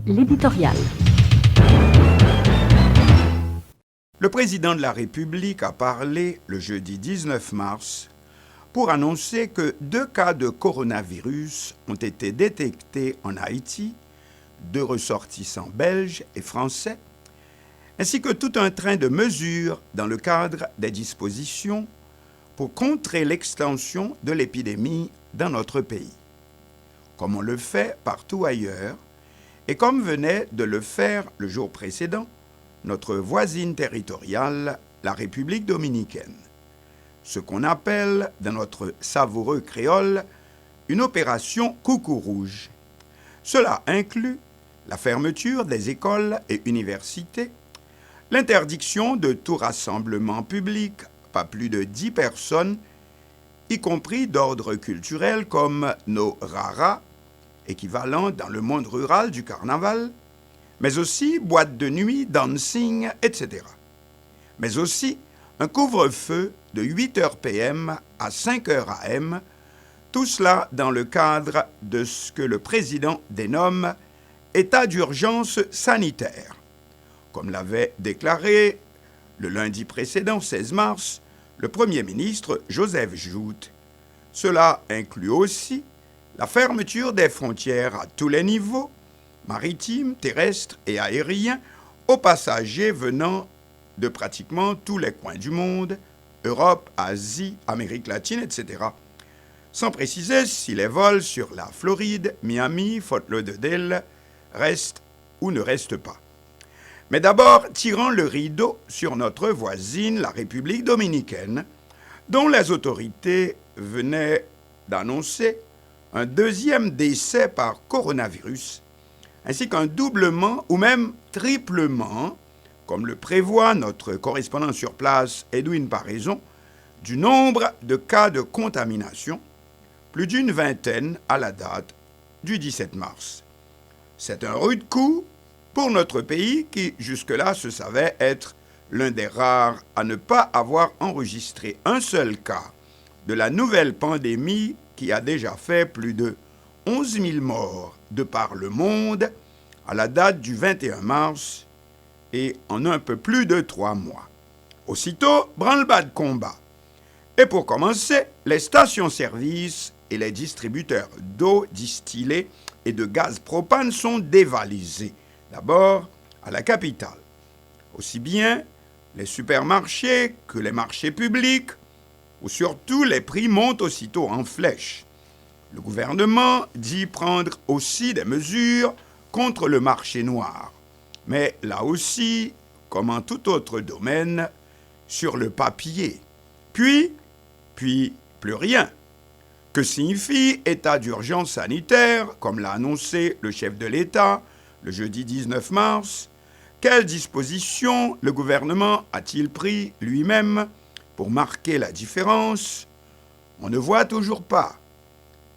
L'éditorial. Le président de la République a parlé le jeudi 19 mars pour annoncer que 2 cas de coronavirus ont été détectés en Haïti, 2 ressortissants belges et français, ainsi que tout un train de mesures dans le cadre des dispositions pour contrer l'extension de l'épidémie dans notre pays, comme on le fait partout ailleurs, et comme venait de le faire le jour précédent notre voisine territoriale, la République dominicaine. Ce qu'on appelle, dans notre savoureux créole, une opération coucou rouge. Cela inclut la fermeture des écoles et universités, l'interdiction de tout rassemblement public, pas plus de 10 personnes, y compris d'ordre culturel comme nos raras, équivalent dans le monde rural du carnaval, mais aussi boîtes de nuit, dancing, etc. Mais aussi un couvre-feu de 8h PM à 5h AM, tout cela dans le cadre de ce que le président dénomme état d'urgence sanitaire. Comme l'avait déclaré le lundi précédent, 16 mars, le Premier ministre Joseph Joute. Cela inclut aussi la fermeture des frontières à tous les niveaux, maritimes, terrestres et aériens, aux passagers venant de pratiquement tous les coins du monde, Europe, Asie, Amérique latine, etc. Sans préciser si les vols sur la Floride, Miami, Fort Lauderdale restent ou ne restent pas. Mais d'abord, tirant le rideau sur notre voisine, la République dominicaine, dont les autorités venaient d'annoncer un 2e décès par coronavirus, ainsi qu'un doublement ou même triplement, comme le prévoit notre correspondant sur place, Edwin Paraison, du nombre de cas de contamination, plus d'une vingtaine à la date du 17 mars. C'est un rude coup pour notre pays qui, jusque-là, se savait être l'un des rares à ne pas avoir enregistré un seul cas de la nouvelle pandémie qui a déjà fait plus de 11 000 morts de par le monde à la date du 21 mars et en un peu plus de 3 mois. Aussitôt, branle-bas de combat. Et pour commencer, les stations-service et les distributeurs d'eau distillée et de gaz propane sont dévalisés. D'abord, à la capitale. Aussi bien les supermarchés que les marchés publics, où surtout les prix montent aussitôt en flèche. Le gouvernement dit prendre aussi des mesures contre le marché noir. Mais là aussi, comme en tout autre domaine, sur le papier. Puis plus rien. Que signifie état d'urgence sanitaire, comme l'a annoncé le chef de l'État le jeudi 19 mars? Quelles dispositions le gouvernement a-t-il pris lui-même pour marquer la différence? On ne voit toujours pas.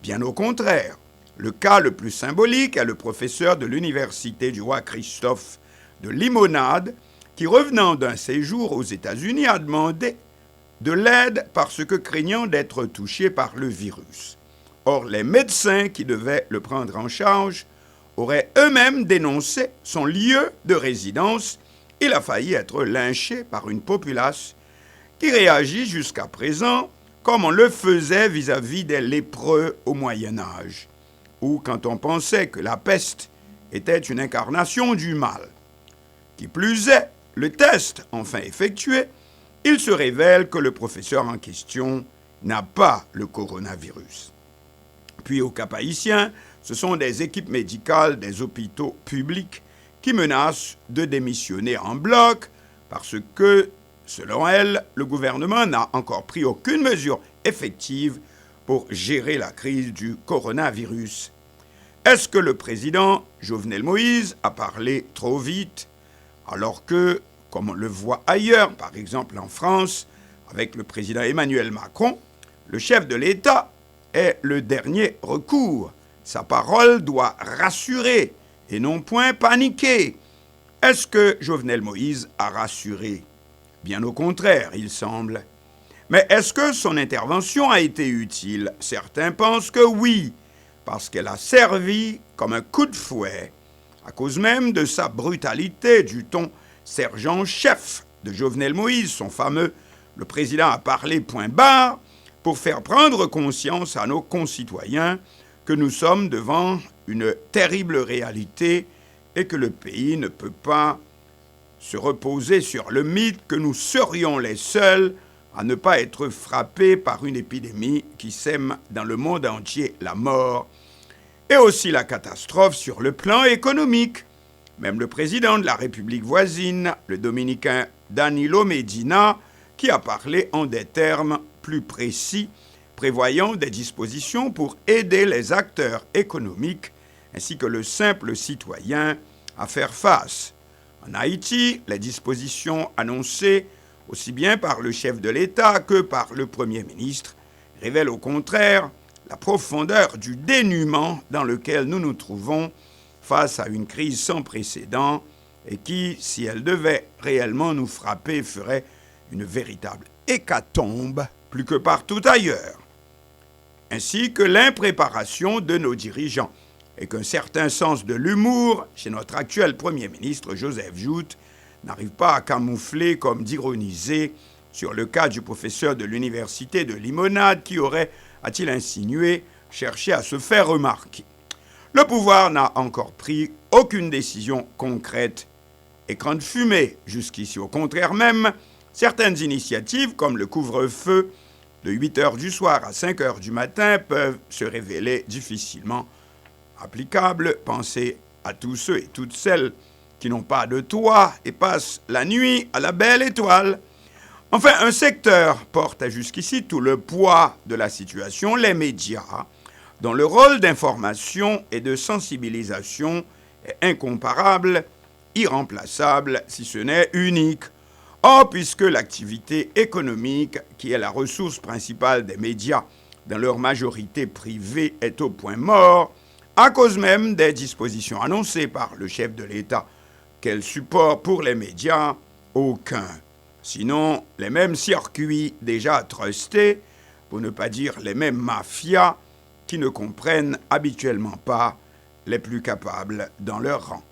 Bien au contraire, le cas le plus symbolique est le professeur de l'Université du roi Christophe de Limonade qui, revenant d'un séjour aux États-Unis, a demandé de l'aide parce que craignant d'être touché par le virus. Or, les médecins qui devaient le prendre en charge auraient eux-mêmes dénoncé son lieu de résidence. Il a failli être lynché par une populace qui réagit jusqu'à présent comme on le faisait vis-à-vis des lépreux au Moyen-Âge, ou quand on pensait que la peste était une incarnation du mal. Qui plus est, le test enfin effectué, il se révèle que le professeur en question n'a pas le coronavirus. Puis au Cap haïtien, ce sont des équipes médicales des hôpitaux publics qui menacent de démissionner en bloc parce que, selon elles, le gouvernement n'a encore pris aucune mesure effective pour gérer la crise du coronavirus. Est-ce que le président Jovenel Moïse a parlé trop vite, alors que, comme on le voit ailleurs, par exemple en France, avec le président Emmanuel Macron, le chef de l'État est le dernier recours. Sa parole doit rassurer et non point paniquer. Est-ce que Jovenel Moïse a rassuré? Bien au contraire, il semble. Mais est-ce que son intervention a été utile? Certains pensent que oui, parce qu'elle a servi comme un coup de fouet à cause même de sa brutalité, du ton sergent-chef de Jovenel Moïse, son fameux « le président a parlé, point barre », pour faire prendre conscience à nos concitoyens que nous sommes devant une terrible réalité et que le pays ne peut pas se reposer sur le mythe que nous serions les seuls à ne pas être frappés par une épidémie qui sème dans le monde entier la mort et aussi la catastrophe sur le plan économique. Même le président de la République voisine, le dominicain Danilo Medina, qui a parlé en des termes plus précis, prévoyant des dispositions pour aider les acteurs économiques ainsi que le simple citoyen à faire face. En Haïti, les dispositions annoncées aussi bien par le chef de l'État que par le Premier ministre révèlent au contraire la profondeur du dénuement dans lequel nous nous trouvons face à une crise sans précédent et qui, si elle devait réellement nous frapper, ferait une véritable hécatombe plus que partout ailleurs. Ainsi que l'impréparation de nos dirigeants et qu'un certain sens de l'humour chez notre actuel Premier ministre Joseph Joute n'arrive pas à camoufler comme d'ironiser sur le cas du professeur de l'université de Limonade qui aurait, a-t-il insinué, cherché à se faire remarquer. Le pouvoir n'a encore pris aucune décision concrète. Écran de fumée jusqu'ici. Au contraire même, certaines initiatives comme le couvre-feu de 8 h du soir à 5 h du matin peuvent se révéler difficilement applicables. Pensez à tous ceux et toutes celles qui n'ont pas de toit et passent la nuit à la belle étoile. Enfin, un secteur porte jusqu'ici tout le poids de la situation, les médias, dont le rôle d'information et de sensibilisation est incomparable, irremplaçable, si ce n'est unique. Or, puisque l'activité économique, qui est la ressource principale des médias dans leur majorité privée, est au point mort, à cause même des dispositions annoncées par le chef de l'État, quel support pour les médias? Aucun. Sinon, les mêmes circuits déjà trustés, pour ne pas dire les mêmes mafias, qui ne comprennent habituellement pas les plus capables dans leur rang.